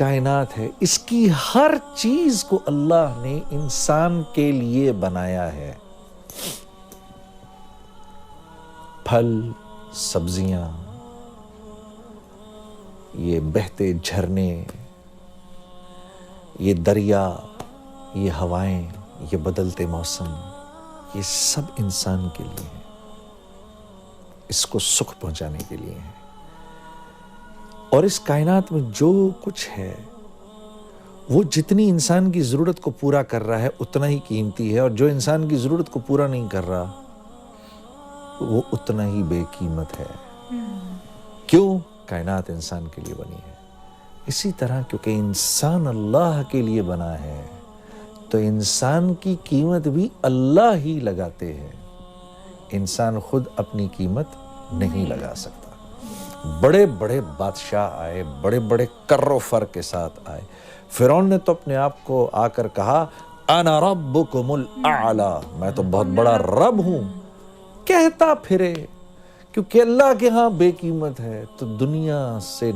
کائنات ہے اس کی ہر چیز کو اللہ نے انسان کے لیے بنایا ہے. پھل، سبزیاں، یہ بہتے جھرنے، یہ دریا، یہ ہوائیں، یہ بدلتے موسم، یہ سب انسان کے لیے ہیں، اس کو سکھ پہنچانے کے لیے ہیں. اور اس کائنات میں جو کچھ ہے وہ جتنی انسان کی ضرورت کو پورا کر رہا ہے اتنا ہی قیمتی ہے، اور جو انسان کی ضرورت کو پورا نہیں کر رہا وہ اتنا ہی بے قیمت ہے. کیوں؟ کائنات انسان کے لیے بنی ہے. اسی طرح کیونکہ انسان اللہ کے لیے بنا ہے تو انسان کی قیمت بھی اللہ ہی لگاتے ہیں. انسان خود اپنی قیمت نہیں لگا سکتا. بڑے بڑے بادشاہ آئے، بڑے بڑے کر و فر کے ساتھ آئے. فرعون نے تو اپنے آپ کو آ کر کہا انا ربکم الاعلی، میں تو بہت بڑا رب ہوں. کہتا پھرے کیونکہ اللہ کے ہاں بے قیمت ہے تو دنیا سے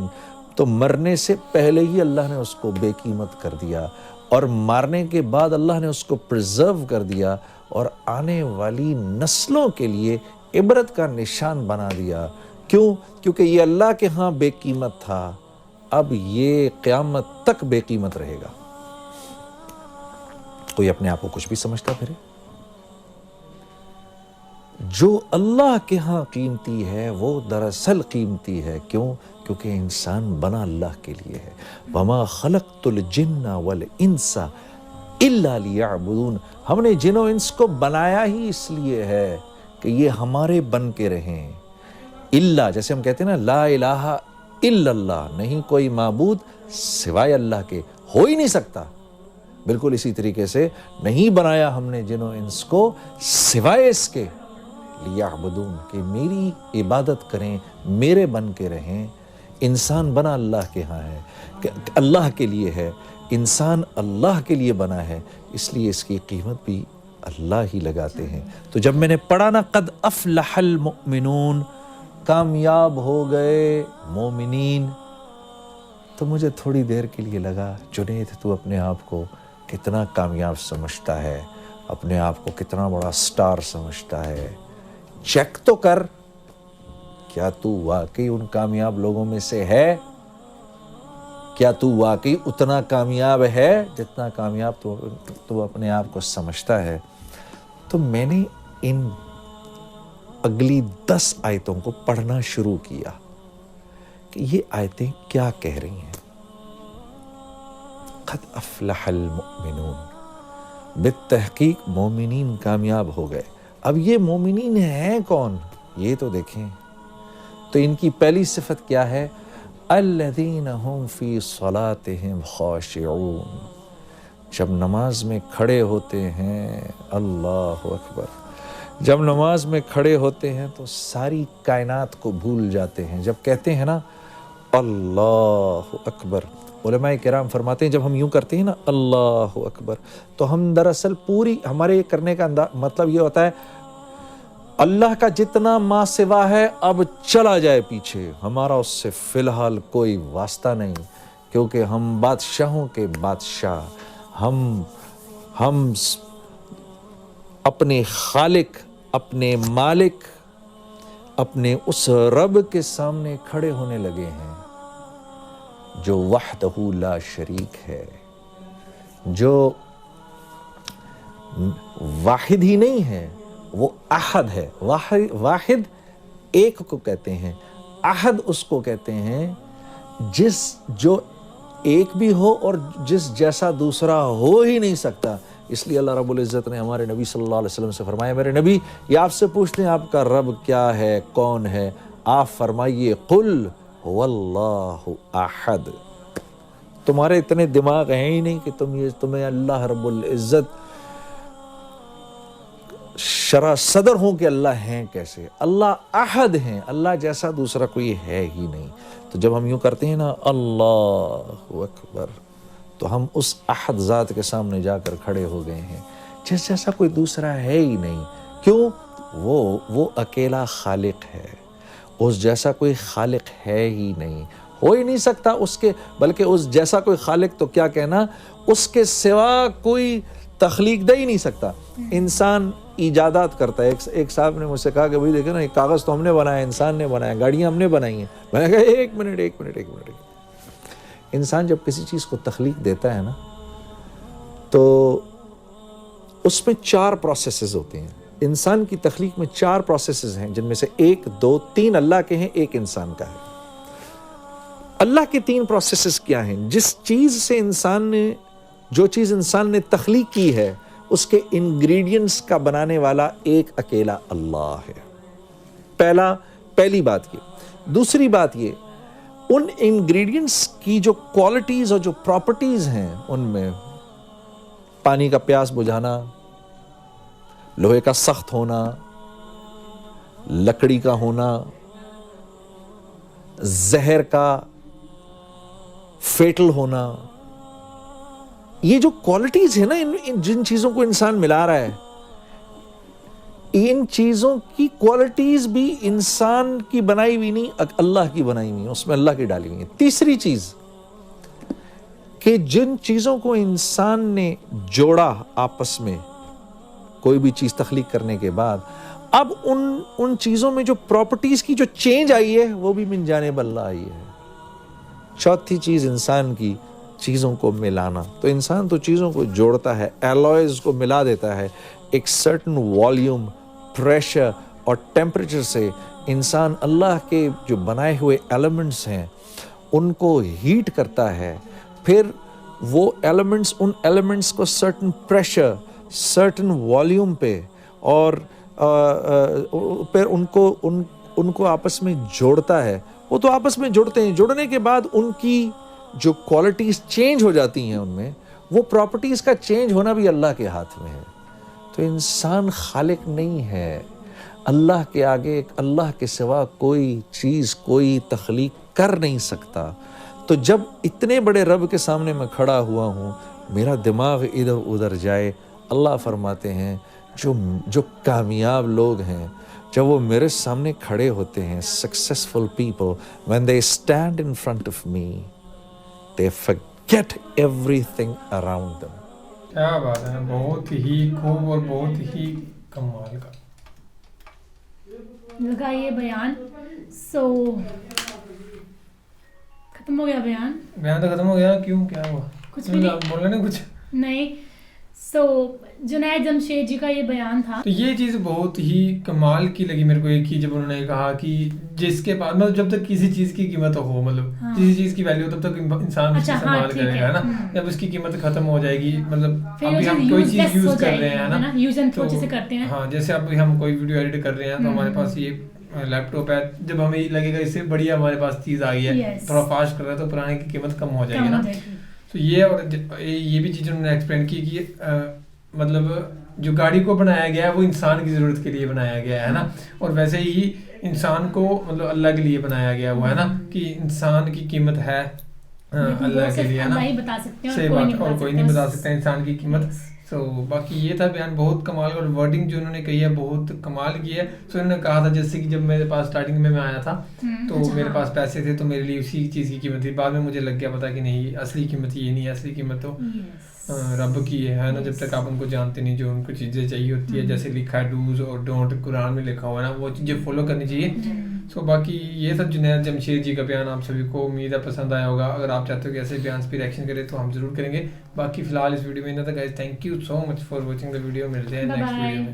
تو مرنے سے پہلے ہی اللہ نے اس کو بے قیمت کر دیا، اور مارنے کے بعد اللہ نے اس کو پرزرو کر دیا اور آنے والی نسلوں کے لیے عبرت کا نشان بنا دیا. کیوں؟ کیونکہ یہ اللہ کے ہاں بے قیمت تھا، اب یہ قیامت تک بے قیمت رہے گا. کوئی اپنے آپ کو کچھ بھی سمجھتا پھرے؟ جو اللہ کے ہاں قیمتی ہے وہ دراصل قیمتی ہے. کیوں؟ کیونکہ انسان بنا اللہ کے لیے ہے. وَمَا خَلَقْتُ الْجِنَّ وَالْإِنسَ إِلَّا لِيَعْبُدُونَ، ہم نے جن و انس کو بنایا ہی اس لیے ہے کہ یہ ہمارے بن کے رہیں. اللہ، جیسے ہم کہتے ہیں نا لا الہ الا اللہ، نہیں کوئی معبود سوائے اللہ کے، ہو ہی نہیں سکتا. بالکل اسی طریقے سے نہیں بنایا ہم نے جن و انس کو سوائے اس کے لیعبدون، کہ میری عبادت کریں، میرے بن کے رہیں. انسان بنا اللہ کے ہاں ہے، کہ اللہ کے لیے ہے. انسان اللہ کے لیے بنا ہے، اس لیے اس کی قیمت بھی اللہ ہی لگاتے ہیں. تو جب میں نے پڑھا نا قد افلح المؤمنون، کامیاب ہو گئے مومنین، تو مجھے تھوڑی دیر کے لیے لگا جنید تو اپنے آپ کو کتنا کامیاب سمجھتا ہے، اپنے آپ کو کتنا بڑا سٹار سمجھتا ہے. چیک تو کر، کیا تو واقعی ان کامیاب لوگوں میں سے ہے؟ کیا تو واقعی اتنا کامیاب ہے جتنا کامیاب تو اپنے آپ کو سمجھتا ہے؟ تو میں نے ان اگلی 10 آیتوں کو پڑھنا شروع کیا کہ یہ آیتیں کیا کہہ رہی ہیں. قد افلح المؤمنون، بالتحقیق مومنین کامیاب ہو گئے. اب یہ مومنین ہیں کون؟ یہ تو دیکھیں. تو ان کی پہلی صفت کیا ہے؟ الذین هم فی صلاتهم خاشعون، جب نماز میں کھڑے ہوتے ہیں، اللہ اکبر، جب نماز میں کھڑے ہوتے ہیں تو ساری کائنات کو بھول جاتے ہیں. جب کہتے ہیں نا اللہ اکبر، علماء کرام فرماتے ہیں جب ہم یوں کرتے ہیں نا اللہ اکبر، تو ہم دراصل پوری ہمارے کرنے کا مطلب یہ ہوتا ہے اللہ کا جتنا ما سوا ہے اب چلا جائے پیچھے، ہمارا اس سے فی الحال کوئی واسطہ نہیں، کیونکہ ہم بادشاہوں کے بادشاہ، ہم اپنے خالق، اپنے مالک، اپنے اس رب کے سامنے کھڑے ہونے لگے ہیں جو وحدہ لا شریک ہے، جو واحد ہی نہیں ہے، وہ احد ہے. واحد ایک کو کہتے ہیں، احد اس کو کہتے ہیں جو ایک بھی ہو اور جس جیسا دوسرا ہو ہی نہیں سکتا. اس لیے اللہ رب العزت نے ہمارے نبی صلی اللہ علیہ وسلم سے فرمایا، میرے نبی یہ آپ سے پوچھتے ہیں آپ کا رب کیا ہے، کون ہے؟ آپ فرمائیے قل هو اللہ احد. تمہارے اتنے دماغ ہیں ہی نہیں کہ تمہیں اللہ رب العزت شرح صدر ہوں کہ اللہ ہیں کیسے. اللہ احد ہیں، اللہ جیسا دوسرا کوئی ہے ہی نہیں. تو جب ہم یوں کرتے ہیں نا اللہ اکبر، تو ہم اس احد ذات کے سامنے جا کر کھڑے ہو گئے ہیں جس جیسا کوئی دوسرا ہے ہی نہیں. کیوں؟ وہ اکیلا خالق ہے، اس جیسا کوئی خالق ہے ہی نہیں. ہو ہی نہیں سکتا اس کے، بلکہ اس جیسا کوئی خالق تو کیا کہنا، اس کے سوا کوئی تخلیق دے ہی نہیں سکتا. انسان ایجادات کرتا ہے. ایک صاحب نے مجھ سے کہا کہ بھائی دیکھیں نا، یہ کاغذ تو ہم نے بنایا، انسان نے بنایا، گاڑیاں ہم نے بنائی ہیں. میں نے کہا ایک منٹ. انسان جب کسی چیز کو تخلیق دیتا ہے نا، تو اس میں 4 پروسیسز ہوتے ہیں. انسان کی تخلیق میں 4 پروسیسز ہیں، جن میں سے 1 2 3 اللہ کے ہیں، 1 انسان کا ہے. اللہ کے 3 پروسیسز کیا ہیں؟ جس چیز سے جو چیز انسان نے تخلیق کی ہے، اس کے انگریڈینٹس کا بنانے والا ایک اکیلا اللہ ہے. پہلی بات یہ. دوسری بات یہ، ان انگریڈینٹس کی جو کوالٹیز اور جو پراپرٹیز ہیں، ان میں پانی کا پیاس بجھانا، لوہے کا سخت ہونا، لکڑی کا ہونا، زہر کا فیٹل ہونا، یہ جو کوالٹیز ہیں نا، جن چیزوں کو انسان ملا رہا ہے، ان چیزوں کی کوالٹیز بھی انسان کی بنائی ہوئی نہیں، اللہ کی بنائی ہوئی، اس میں اللہ کی ڈالی ہوئی ہے. تیسری چیز کہ جن چیزوں کو انسان نے جوڑا آپس میں کوئی بھی چیز تخلیق کرنے کے بعد، اب ان چیزوں میں جو پراپرٹیز کی جو چینج آئی ہے، وہ بھی من جانب اللہ آئی ہے. چوتھی چیز انسان کی چیزوں کو ملانا. تو انسان تو چیزوں کو جوڑتا ہے، ایلوائز کو ملا دیتا ہے. ایک سرٹن والیوم، پریشر اور ٹیمپریچر سے انسان اللہ کے جو بنائے ہوئے ایلیمنٹس ہیں ان کو ہیٹ کرتا ہے. پھر وہ ان ایلیمنٹس کو سرٹن پریشر، سرٹن والیوم پہ، اور پھر ان کو آپس میں جوڑتا ہے. وہ تو آپس میں جڑتے ہیں، جڑنے کے بعد ان کی جو کوالٹیز چینج ہو جاتی ہیں، ان میں وہ پراپرٹیز کا چینج ہونا بھی اللہ کے ہاتھ میں ہے. تو انسان خالق نہیں ہے. اللہ کے آگے، اللہ کے سوا کوئی چیز، کوئی تخلیق کر نہیں سکتا. تو جب اتنے بڑے رب کے سامنے میں کھڑا ہوا ہوں، میرا دماغ ادھر ادھر جائے، اللہ فرماتے ہیں جو کامیاب لوگ ہیں، جب وہ میرے سامنے کھڑے ہوتے ہیں، successful people, when they stand in front of me, they forget everything around them. کیا بات ہے، بہت ہی خوب اور بہت ہی کمال کا لگا یہ بیان. سو ختم ہو گیا بیان تو ختم ہو گیا. کیوں، کیا ہوا؟ کچھ بھی نہیں بول رہے نا کچھ نہیں. سو جنید جمشید جی کا یہ بیان تھا. تو یہ چیز بہت ہی کمال کی لگی میرے کو ایک ہی، جب انہوں نے کہا کہ جس کے پاس مطلب جب تک کسی چیز کی قیمت ہو، مطلب کسی چیز کی ویلیو، تب تک انسان اس کا استعمال کرے گا نا. جب اس کی قیمت ختم ہو جائے گی، مطلب ابھی ہم کوئی چیز یوز کر رہے ہیں نا، یوز اینڈ تھرو جسے کرتے ہیں. ہاں، جیسے اب ہم کوئی ویڈیو ایڈٹ کر رہے ہیں تو ہمارے پاس یہ لیپ ٹاپ ہے، جب ہمیں لگے گا اس سے بڑھیا ہمارے پاس چیز آ گئی ہے، تھوڑا فاسٹ کر رہا ہے، تو پرانے کی قیمت کم ہو جائے گی نا. تو یہ بھی چیز انہوں نے ایکسپلین کی کہ مطلب جو گاڑی کو بنایا گیا ہے وہ انسان کی ضرورت کے لیے بنایا گیا ہے نا، اور ویسے ہی انسان کو مطلب اللہ کے لیے بنایا گیا ہوا ہے نا، کہ انسان کی قیمت ہے اللہ کے لیے نا. صحیح بات، اور کوئی نہیں بتا سکتا انسان کی قیمت. سو باقی یہ تھا بیان، بہت کمال، اور ورڈنگ جو انہوں نے کہی ہے بہت کمال کی ہے. سو انہوں نے کہا تھا جیسے کہ جب میرے پاس اسٹارٹنگ میں آیا تھا تو میرے پاس پیسے تھے، تو میرے لیے اسی چیز کی قیمت تھی. بعد میں مجھے لگ گیا پتا کہ نہیں، اصلی قیمت یہ نہیں ہے، اصلی قیمت تو رب کی ہے نا. جب تک آپ ان کو جانتے نہیں، جو ان کو چیزیں چاہیے ہوتی ہے، جیسے لکھا ہے ڈوز اور ڈونٹ قرآن میں لکھا ہوا ہے نا، وہ چیزیں فالو کرنی چاہیے. سو باقی یہ تھا جنید جمشید جی کا بیان. آپ سبھی کو امید ہے پسند آیا ہوگا. اگر آپ چاہتے ہو کہ ایسے بیانس پہ ریئیکشن کریں تو ہم ضرور کریں گے. باقی فی الحال اس ویڈیو میں اتنا تھا guys. Thank you so much for watching the video. ملتے ہیں نیکسٹ ویڈیو میں.